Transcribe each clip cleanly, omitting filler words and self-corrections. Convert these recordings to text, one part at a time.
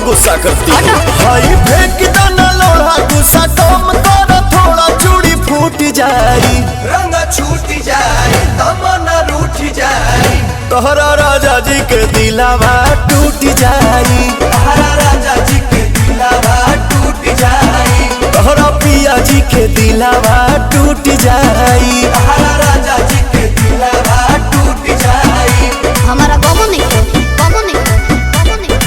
गुस्सा करती है। भाई फेंक दाना लोढ़ा गुस्सा कम कर थोड़ा चूड़ी फूट जाई रंग छूट जाए तमन्ना रूठ जाए तोहरा राजा जी के दिलावा टूट जाई तोहरा राजा जी के दिलावा टूट जाए तोहरा पिया जी के दिलावा टूट जाई तोहरा राजा जी के दिलावा टूट जाए। हमारा बाबू नहीं बाबू नहीं बाबू नहीं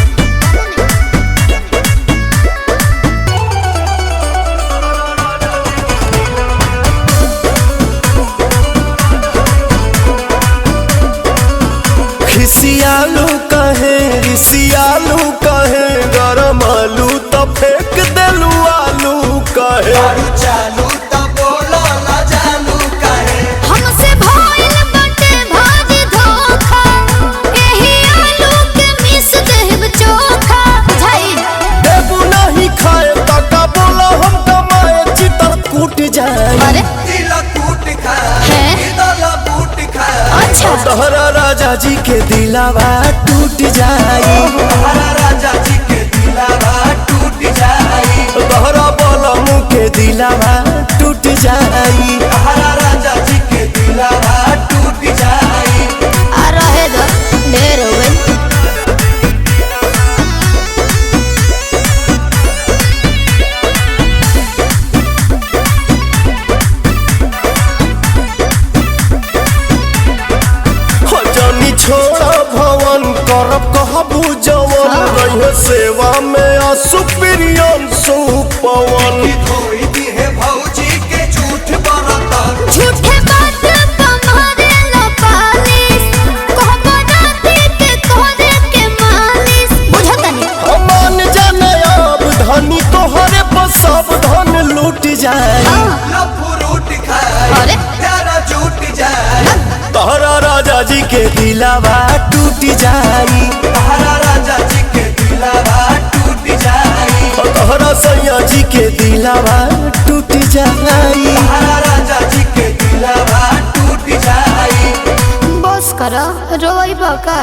खिसियालू कहे रिसियालू कहे गरम आलू तो फेंक देलू आलू कहे दारू चालू तो बोलो ना जानू कहे हमसे भइल बाटे भाजी धोखा एही आलू के मिस देब चोखा झाई देबू नहीं खाए तका बोला हम कमाए चितर कूट जाए अरे दिल टूट खाए हैं? दिल बूट खाए अच्छा तोहरा राजा जी के दिलावा टूट जाई तोहरा राजा जी के दिलावा टूट जाए तोहरा बलमू के दिलावा टूट जाई तोहरा राजा जी के दिलावा टूट जाए। आ रहे दो ढेर हो गई हो जानी छोड़ा भवन करब कहबू जवन रहे सेवा में असुप्रियन सुपवन धोई दी है भौजी के झूठ बरतर झूठे बात तुम्हारे लो पालिस कहबो राती के तोहरे के मालिस बुझतनी अमान जाने अब धनी तोहरे पर सब धन लूट जाए लफुरूट खाए अरे? प्यारा झूठ जाए तोहरा राजा जी के दिलावा टूट जाई तोहरा राजा जी के दिलावा टूट जाए तोहरा सैया जी के दिलावा टूट जाई तोहरा राजा जी के दिलावा टूट जाए। बस करो रोई बका